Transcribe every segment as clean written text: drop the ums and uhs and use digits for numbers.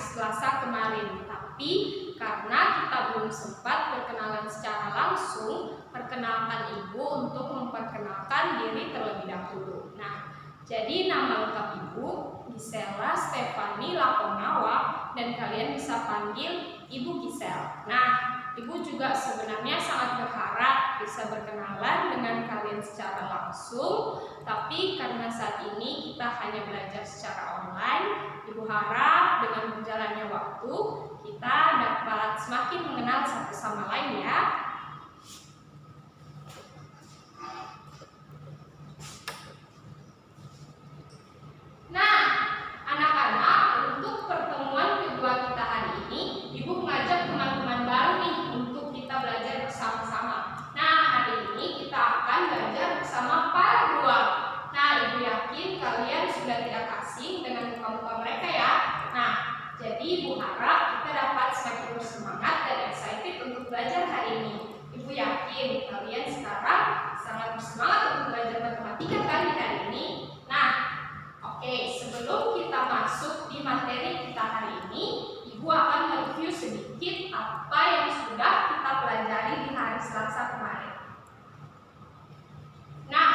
Selasa kemarin. Tapi karena kita belum sempat berkenalan secara langsung, perkenalkan Ibu untuk memperkenalkan diri terlebih dahulu. Nah, jadi nama lengkap Ibu Gisela Stefani Lakonawa, dan kalian bisa panggil Ibu Gisel. Nah, Ibu juga sebenarnya sangat berharap bisa berkenalan dengan kalian secara langsung, tapi karena saat ini kita hanya belajar secara online, Ibu harap dengan berjalannya waktu kita dapat semakin mengenal satu sama lain ya. Nah, anak-anak, untuk pertemuan kedua kita hari ini, Ibu mengajak teman-teman baru nih untuk kita belajar bersama-sama. Nah, hari ini kita akan belajar bersama para guru. Nah, Ibu yakin kalian sudah tidak asing dengan muka-muka mereka ya. Nah, jadi Ibu harap kita dapat semakin bersemangat dan excited untuk belajar hari ini. Ibu yakin kalian sekarang sangat bersemangat untuk belajar matematika kan di hari ini. Nah, oke, sebelum kita masuk di materi kita hari ini, Ibu akan mereview sedikit apa yang sudah kita pelajari di hari Selasa kemarin. Nah,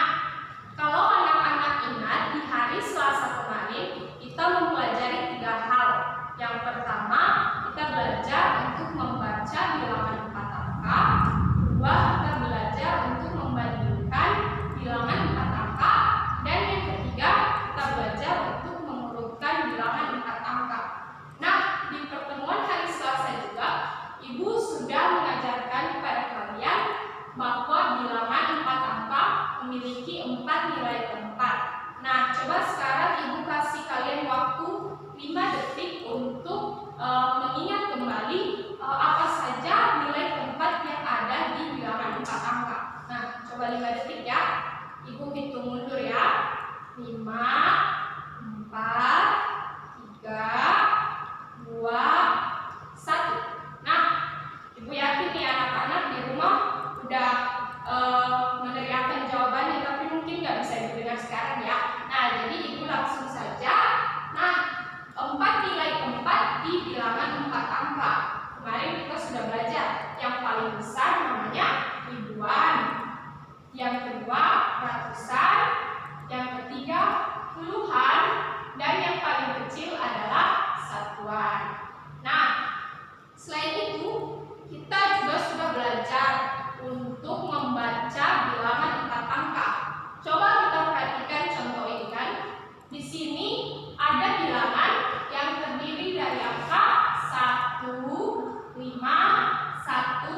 kalau anak-anak ingat di hari Selasa kemarin, kita mempelajari 3 hal. Yang pertama, kita belajar untuk membaca bilangan 4 angka. Kedua, kita belajar untuk membandingkan bilangan 4 angka. Dan yang ketiga, kita belajar untuk mengurutkan bilangan 4 angka. Nah, di pertemuan hari Selasa juga, Ibu sudah mengajarkan kepada kalian bahwa bilangan 4 angka memiliki 4 nilai tempat. Nah, coba sekarang Ibu kasih kalian waktu 5 detik untuk mengingat kembali apa saja nilai tempat yang ada di bilangan 4 angka. Nah, coba 5 detik ya. Ibu hitung mundur ya. 5, 4, 3, 2, 1. Nah, Ibu yakin nih anak-anak di rumah udah meneriakkan jawabannya, tapi mungkin nggak bisa didengar sekarang ya. Nah, jadi Ibu langsung saja. Nah, 4 nilai tempat di bilangan 4 angka. Kemarin kita sudah belajar. Yang paling besar namanya ribuan. Yang kedua ratusan. Yang ketiga puluhan. Dan yang paling kecil adalah satuan. Nah, selain itu kita juga sudah belajar untuk membaca bilangan 4 angka. Coba kita perhatikan contoh ini kan. Di sini ada bilangan yang terdiri dari angka 1, 5, 1,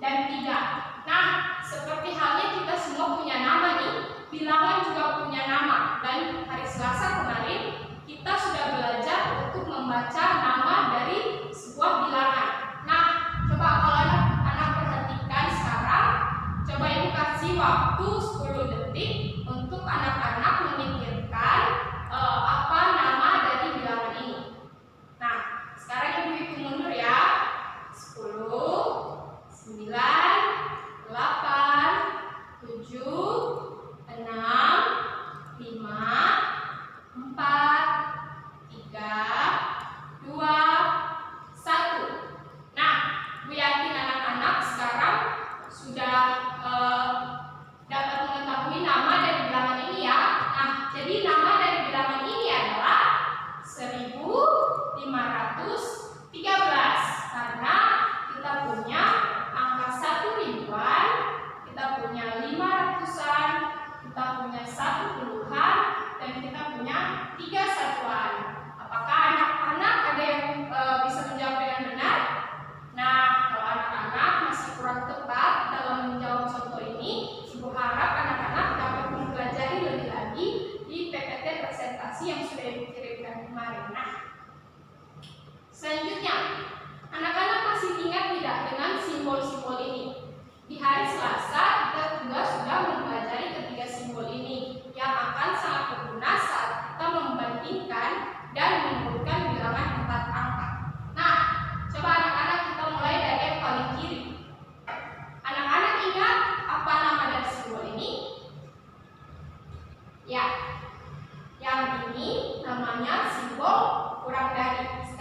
dan 3. Nah, seperti halnya kita semua punya nama nih, bilangan juga punya nama. Dan hari Selasa kemarin kita sudah belajar untuk membaca nama dari sebuah bilangan. Nah, coba kalau anak-anak perhatikan sekarang, coba Ibu kasih waktu 10 detik untuk anak-anak memikirkan apa nama dari bilangan ini. Nah, sekarang Ibu hitung mundur ya. 10, 9, 8, 7, 6, 5, 4, 3, 2, 1. Nah, Ibu yakin anak-anak sekarang sudah dapat mengetahui nama dari bilangan ini ya. Nah, jadi nama dari bilangan ini adalah 1513 karena kita punya angka 1 ribuan, kita punya 5 ratusan, kita punya 1 puluhan, dan kita punya 3 satuan. Apakah anak-anak ada yang bisa menjawab dengan benar? Nah, kalau anak-anak masih kurang tepat dalam menjawab contoh ini, Ibu harap anak-anak dapat mempelajari lebih lagi di PPT presentasi yang sudah Ibu kirimkan kemarin. Nah, selanjutnya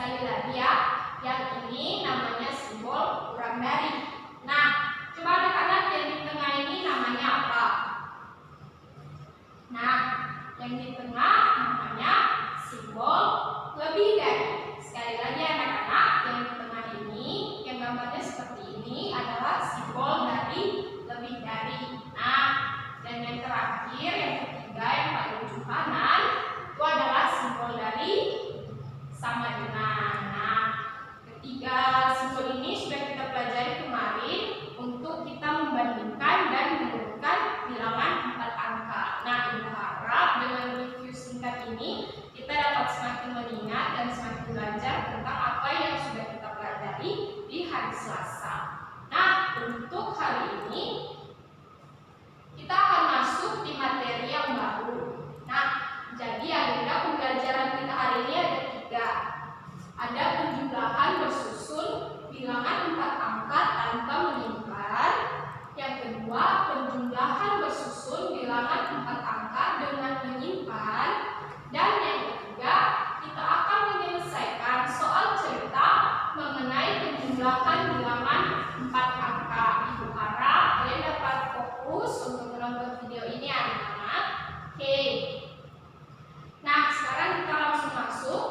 Sekali lagi ya, yang ini namanya simbol kurang dari. Nah, coba anak-anak yang di tengah ini namanya apa? Nah, yang di tengah namanya simbol lebih dari. Sekali lagi anak-anak, yang di tengah ini, yang gambarnya seperti ini adalah simbol dari lebih dari. Nah, dan yang terakhir, yang ketiga, yang paling ujung kanan, itu adalah simbol dari sama dengan. Nah, ketiga simbol ini sudah kita pelajari kemarin untuk kita membandingkan dan menurunkan bilangan 4 angka. Nah, Ibu harap dengan review singkat ini kita dapat semakin mengingat dan semakin belajar tentang apa yang sudah kita pelajari di hari Selasa. Nah, untuk hari ini kita akan masuk di materi yang baru. Nah, jadi agenda pembelajaran kita hari ini ada 3. Ada penjumlahan bersusun bilangan 4 angka tanpa menyimpan. Yang kedua, penjumlahan bersusun bilangan 4 angka dengan menyimpan. Dan yang ketiga, kita akan menyelesaikan soal cerita mengenai penjumlahan bilangan 4 angka. Ibu harap kalian dapat fokus untuk menonton video ini anak-anak. Oke. Nah, sekarang kita langsung masuk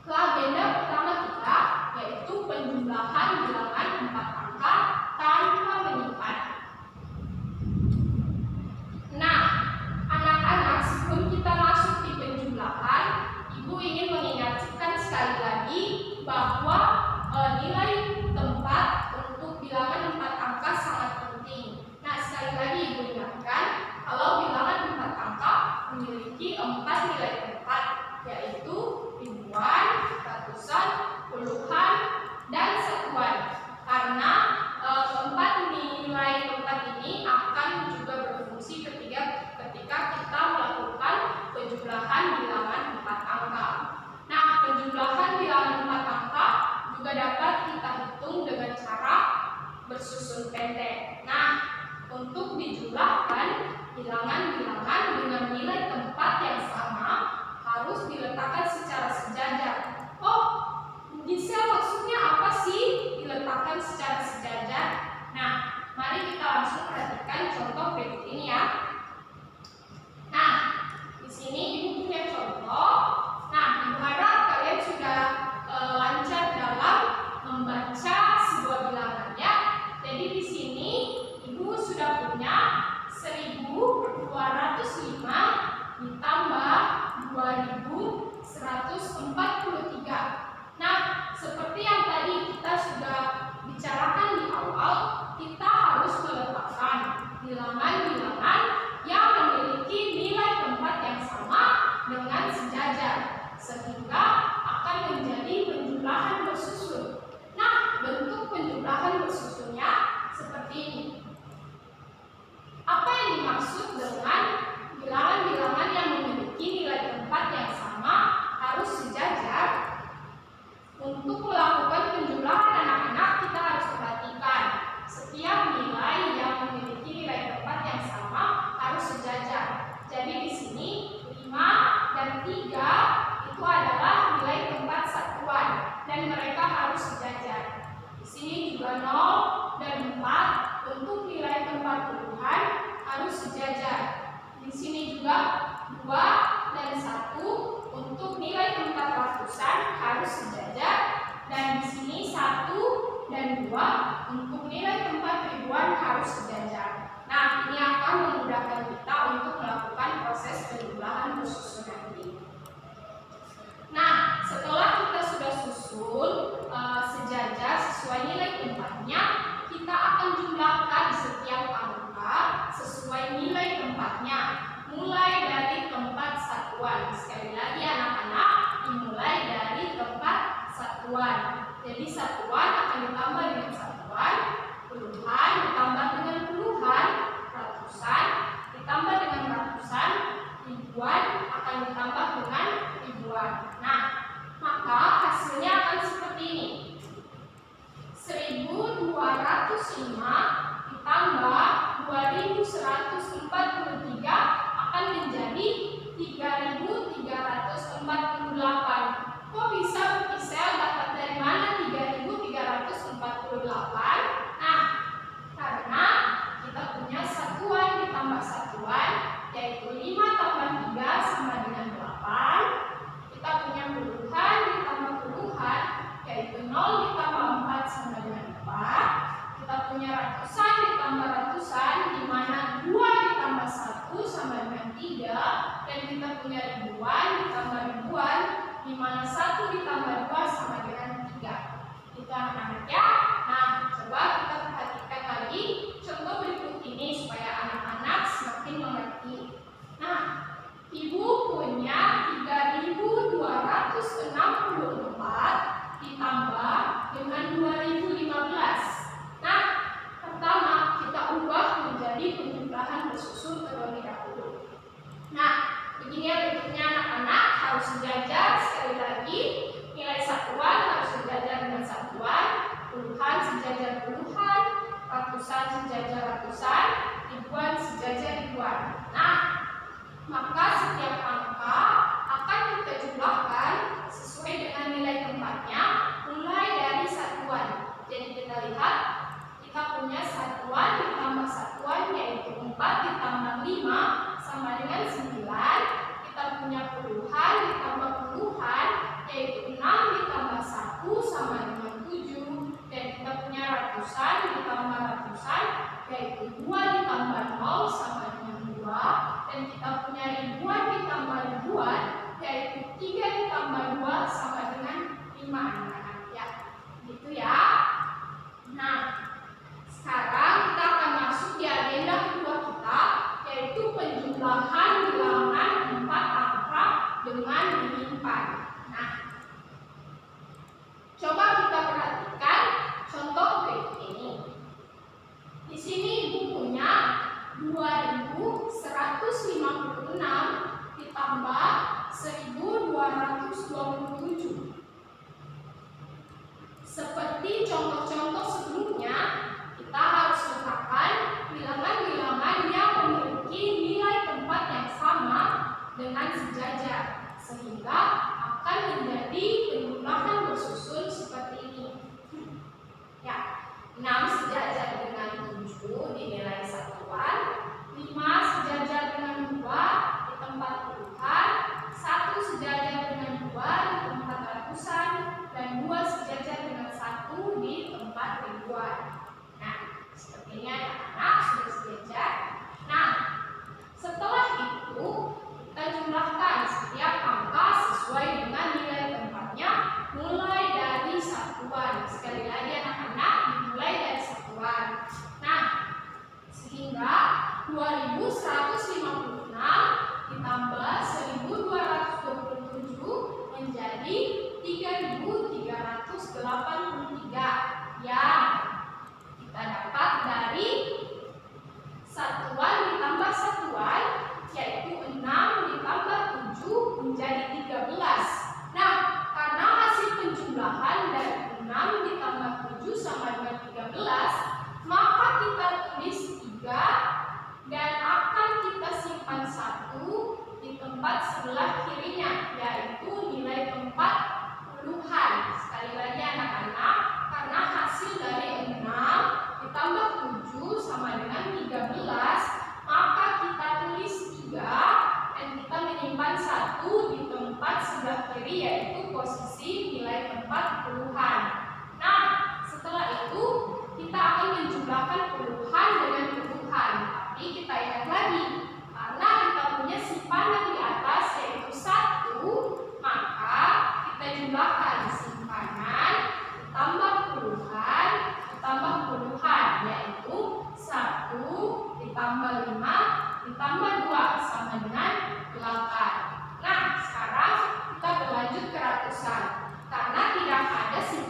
ke agenda pertama kita, yaitu penjumlahan bilangan 4 angka tanpa menyimpan. Nah, anak-anak, sebelum kita masuk di penjumlahan, Ibu ingin mengingatkan sekali lagi bahwa nilai tempat untuk bilangan 4 angka sangat penting. Nah, sekali lagi Ibu ingatkan, kalau bilangan 4 angka memiliki 4 nilai tempat, yaitu ribuan, ratusan, puluhan, dan satuan. Karena keempat nilai tempat ini akan juga berfungsi ketika kita melakukan penjumlahan bilangan 4 angka. Nah, penjumlahan bilangan 4 angka juga dapat kita hitung dengan cara bersusun pendek. Nah, untuk dijumlahkan bilangan-bilangan dengan nilai tempat yang sama harus diletakkan secara sejajar. Oh, Gisel, maksudnya apa sih diletakkan secara sejajar? Nah, mari kita langsung perhatikan contoh berikut ini ya. Nah, di sini Ibu punya contoh. Nah, Ibu harap kalian sudah lancar dalam membaca sebuah bilangan ya. Jadi di sini Ibu sudah punya 1205 ditambah 2143. Nah, seperti yang tadi kita sudah bicarakan di awal, kita harus meletakkan bilangan-bilangan yang memiliki nilai tempat yang sama dengan sejajar, sehingga akan menjadi penjumlahan bersusun. Nah, bentuk penjumlahan bersusunnya seperti ini. Apa yang dimaksud dengan bilangan-bilangan yang memiliki nilai tempat yang sama harus sejajar? Untuk melakukan penjumlahan anak-anak, kita harus perhatikan setiap nilai yang memiliki nilai tempat yang sama harus sejajar. Jadi di sini 5 dan 3 itu adalah nilai tempat satuan dan mereka harus sejajar. Di sini juga 0 dan 4 untuk nilai tempat puluhan harus sejajar. Di sini juga 2 dan 1 untuk nilai tempat ratusan harus sejajar, dan di sini 1 dan 2 untuk nilai tempat ribuan harus sejajar. Nah, ini akan memudahkan kita untuk melakukan proses penjumlahan bersusun nanti. Nah, setelah kita sudah susun sejajar sesuai nilai tempatnya, kita akan jumlahkan setiap angka sesuai nilai tempatnya, mulai dari tempat satuan. Sekali lagi anak-anak, dimulai dari tempat satuan. Jadi satuan akan ditambah dengan satuan, puluhan ditambah dengan puluhan, ratusan ditambah dengan ratusan, ribuan akan ditambah dengan ribuan. Nah, maka hasilnya akan seperti ini. 1205 ditambah 2143 akan menjadi 3348. Kok bisa Bu Gisel ditambah ratusan, di mana 2 ditambah 1 sama dengan 3, dan kita punya ribuan ditambah ribuan, di mana 1 ditambah 2 sama dengan 3. Itu anak-anak ya. Nah, coba kita perhatikan lagi contoh berikut ini supaya anak-anak semakin mengerti. Nah, Ibu punya 3.264 ditambah dengan 2.015. Nah, pertama kita ubah menjadi penjumlahan bersusun terlebih dahulu. Nah, begini ya bentuknya anak-anak, harus sejajar. Sekali lagi, nilai satuan harus sejajar dengan satuan, puluhan sejajar puluhan, ratusan sejajar ratusan, ribuan sejajar ribuan. Nah, maka setiap angka akan kita jumlahkan sesuai dengan nilai tempatnya mulai dari satuan. Jadi kita lihat, kita punya satuan ditambah satuan yaitu 4 ditambah 5 sama dengan 9. Kita punya puluhan ditambah puluhan yaitu 6 ditambah 1 sama dengan 7. Dan kita punya ratusan ditambah ratusan yaitu 2 ditambah 0 sama dengan 2. Dan kita punya ribuan ditambah ribuan yaitu 3 ditambah 2 sama dengan 5 anak-anak ya. Gitu ya. Nah, sekarang kita akan masuk di agenda kedua kita, yaitu penjumlahan bilangan 4 angka dengan menyimpan. Nah, coba kita perhatikan contoh berikut ini. Di sini Ibu punya 2.156 ditambah 1.227. Seperti contoh-contoh sebelumnya, kita harus letakkan bilangan-bilangan yang memiliki nilai tempat yang sama dengan sejajar, sehingga akan menjadi penjumlahan bersusun seperti ini. Ya, 6 sejajar dengan 7 di nilai satuan, 5 sejajar dengan 2 di tempat puluhan, 1 sejajar dengan 2 di tempat ratusan, dan 2 sejajar dengan 1 di tempat ribuan. Nah, seperti ini anak-anak sudah sejajar. Nah, setelah itu kita jumlahkan setiap angka sesuai dengan nilai tempatnya mulai dari satuan. Sekali lagi anak-anak, dimulai dari satuan. Nah, sehingga 2.156 ditambah 1.227 menjadi 3.383 yang kita dapat dari satuan ditambah satuan yaitu 6 ditambah 7 menjadi 13. Nah, karena hasil penjumlahan dari 6 ditambah 7 sama dengan 13, maka kita tulis 3 dan akan kita simpan 1 di tempat sebelah kirinya, yaitu nilai tempat puluhan. Sekali lagi anak-anak, karena hasil dari 6 ditambah 7 sama dengan 13, maka kita tulis 3 dan kita menyimpan 1 di tempat sebelah kiri, yaitu posisi nilai tempat puluhan. Nah, setelah itu kita akan menjumlahkan puluhan dengan puluhan. Tapi kita ingat lagi, karena kita punya simpanan di atas yaitu 1, maka kita jumlahkan simpanan tambah puluhan tambah puluhan, yaitu 1 ditambah 5 ditambah 2 sama dengan 8. Nah, sekarang kita berlanjut ke ratusan. Karena tidak ada simpanan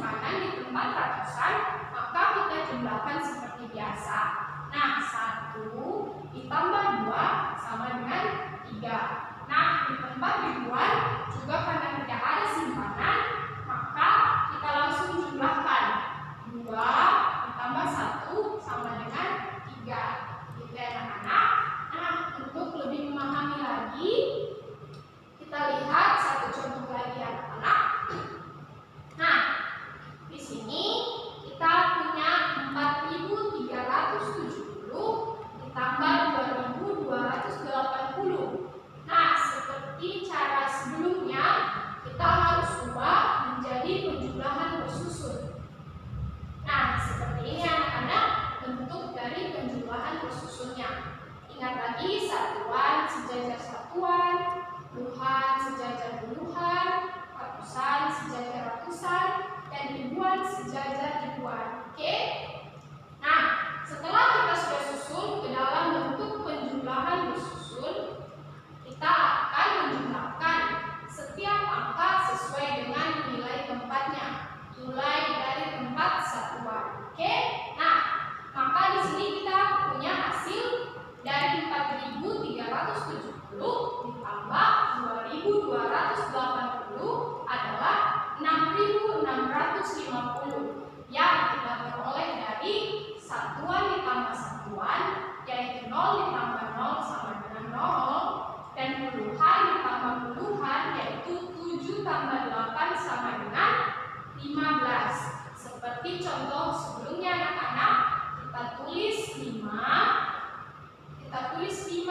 Seperti contoh sebelumnya anak-anak, kita tulis 5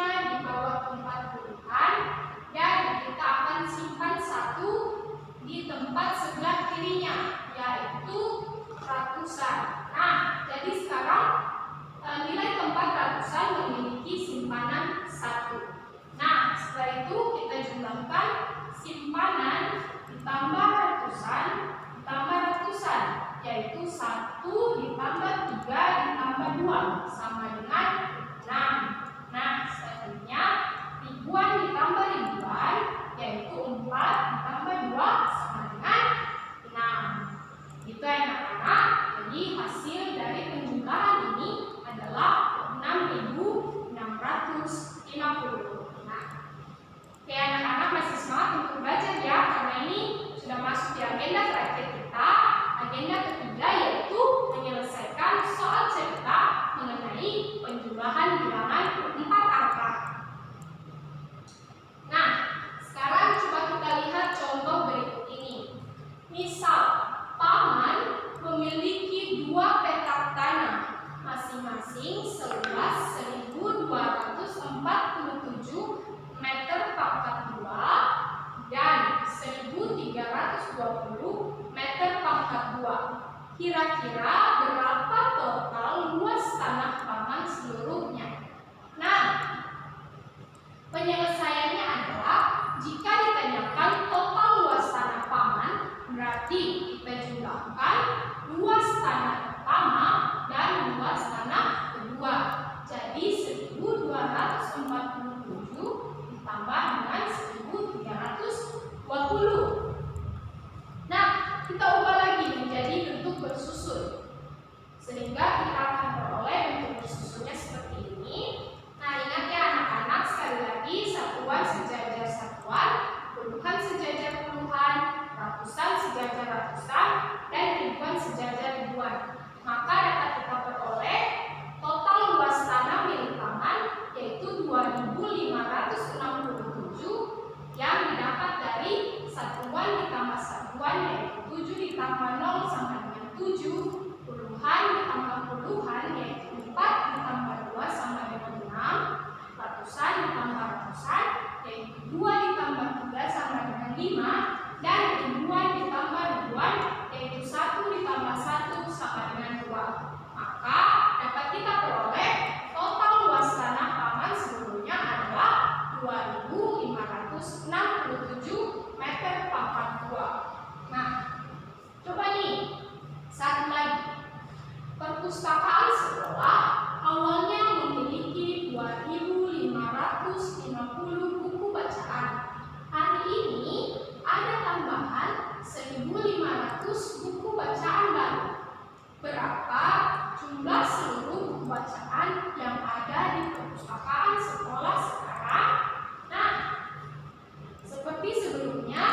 di bawah tempat puluhan, dan kita akan simpan 1 di tempat sebelah kirinya, yaitu ratusan. Nah, jadi sekarang nilai tempat ratusan memiliki simpanan 1. Nah, setelah itu kita jumlahkan simpanan ditambah ratusan ditambah ratusan, yaitu 1 ditambah 3 ditambah 2 sama dengan 6. Nah, selanjutnya ribuan ditambah ribuan, yaitu 4 ditambah 2 sama dengan 6. Itu anak-anak. Jadi hasil dari penjumlahan ini adalah 6.650. Nah, oke anak-anak, masih semangat untuk belajar ya, karena ini sudah masuk di agenda terakhir kita, agenda ketiga, yaitu menyelesaikan soal cerita mengenai penjumlahan bilangan 4 angka. Nah, sekarang coba kita lihat contoh berikut ini. Misal, paman memiliki 2 petak tanah, masing-masing seluas 1.247 meter pangkat 2 dan 1.320 meter pangkat 2. Kira-kira berapa total luas tanah paman seluruhnya? Nah, penyelesaiannya adalah jika ditanyakan total luas tanah paman, berarti kita jumlahkan luas tanah pertama dan luas tanah kedua. Jadi 1.247 ditambah dengan 1.320. Nah, kita ubah lagi menjadi bentuk bersusun, sehingga kita akan peroleh bentuk bersusunnya seperti ini. Nah, ingat ya anak-anak, sekali lagi, satuan sejajar satuan, puluhan sejajar puluhan, ratusan sejajar ratusan, dan ribuan sejajar ribuan. Maka dapat kita peroleh total luas tanah milik paman, yaitu 2.567, yang didapat dari satuan ditambah satuan, yaitu 7 ditambah 0 sama dengan 7, puluhan ditambah puluhan, yaitu 4 ditambah 2 sama dengan 6, ratusan ditambah ratusan, yaitu 2 ditambah 3 sama dengan 5, dan ribuan ditambah ribuan, yaitu 1 ditambah 1 sama dengan 2. Maka dapat kita peroleh total luas tanah paman seluruhnya adalah 2.567 meter pangkat 2. Nah, coba nih, satu lagi. Perpustakaan sekolah awalnya memiliki 2.550 buku bacaan. Hari ini ada tambahan 1.500 buku bacaan baru. Berapa jumlah seluruh buku bacaan yang ada di perpustakaan sekolah sekarang? Nah, seperti sebelumnya,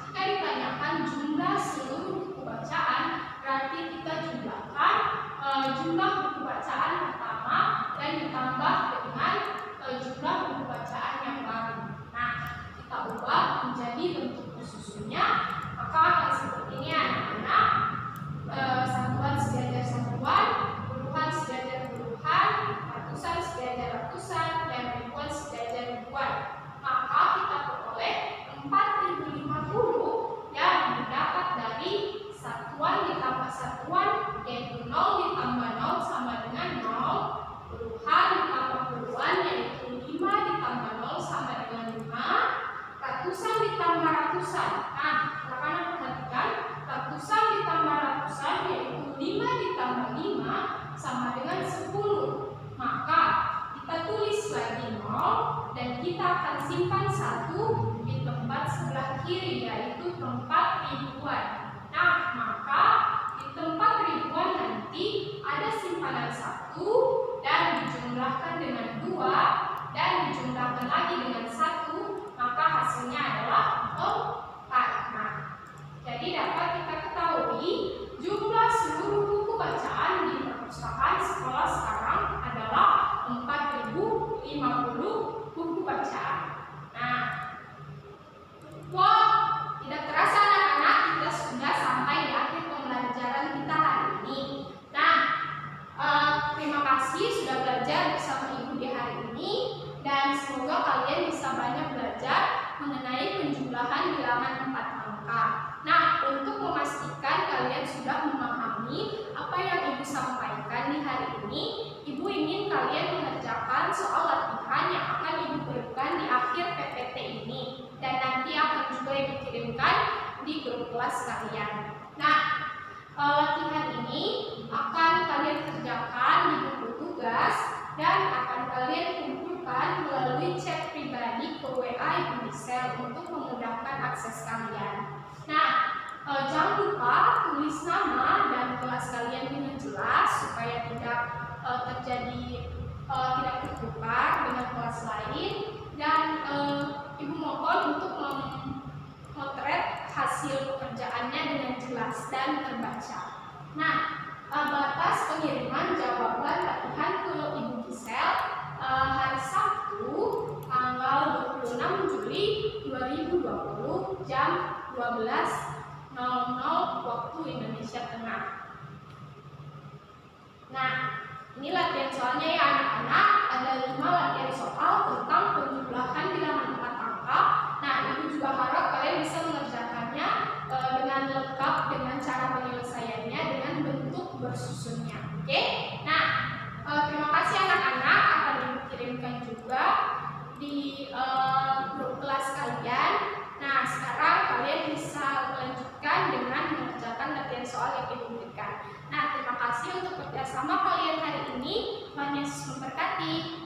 jika ditanyakan jumlah seluruh buku bacaan, berarti kita jumlahkan jumlah buku bacaan pertama dan ditambah dengan jumlah buku bacaan yang baru. Nah, kita ubah menjadi bentuk bersusunnya, maka akan seperti ini anak-anak. Satuan sejajar satuan, puluhan sejajar puluhan, ratusan sejajar ratusan, dan ribuan sejajar ribuan. Maka kita peroleh 4.050 yang didapat dari satuan ditambah satuan, yaitu 0 ditambah 0 sama dengan 0, puluhan ditambah puluhan, yaitu 5 ditambah 0 sama dengan 5, ratusan ditambah ratusan. Nah, anak-anak perhatikan, ratusan ditambah ratusan, yaitu 5 ditambah 5 sama dengan 10. Maka kita tulis lagi 0 dan kita akan simpan 1 di tempat sebelah kiri, yaitu tempat ribuan. Nah, maka di tempat ribuan nanti ada simpanan 1 dan dijumlahkan dengan 2 dan dijumlahkan lagi dengan 1, maka hasilnya adalah 4. Nah, jadi dapat kita ketahui jumlah seluruh buku bacaan di perpustakaan sekolah sekarang adalah 4.050 buku bacaan. Nah, wah, tidak terasa anak-anak, kita sudah sampai di akhir kelas kalian. Nah, latihan ini akan kalian kerjakan di buku tugas dan akan kalian kumpulkan melalui chat pribadi ke WA Ibu Gisel untuk memudahkan akses kalian. Nah, jangan lupa tulis nama dan kelas kalian dengan jelas supaya tidak terjadi tidak tertukar dengan kelas lain, dan Ibu mohon untuk memotret hasil pekerjaannya dengan jelas dan terbaca. Nah, batas pengiriman jawaban latihan ke Ibu Gisel hari Sabtu tanggal 26 Juli 2020 jam 12.00 waktu Indonesia Tengah. Nah, ini latihan soalnya ya anak-anak. Ada 5 latihan soal tentang penjumlahan bilangan 4 angka. Nah, Ibu juga harap kalian bisa mengerjakannya dengan lengkap dengan cara penyelesaiannya dengan bentuk bersusunnya. Oke? Nah, terima kasih anak-anak, akan Ibu kirimkan juga di grup kelas kalian. Nah, sekarang kalian bisa melanjutkan dengan mengerjakan latihan soal yang Ibu berikan. Nah, terima kasih untuk kerjasama kalian hari ini. Tuhan Yesus memberkati.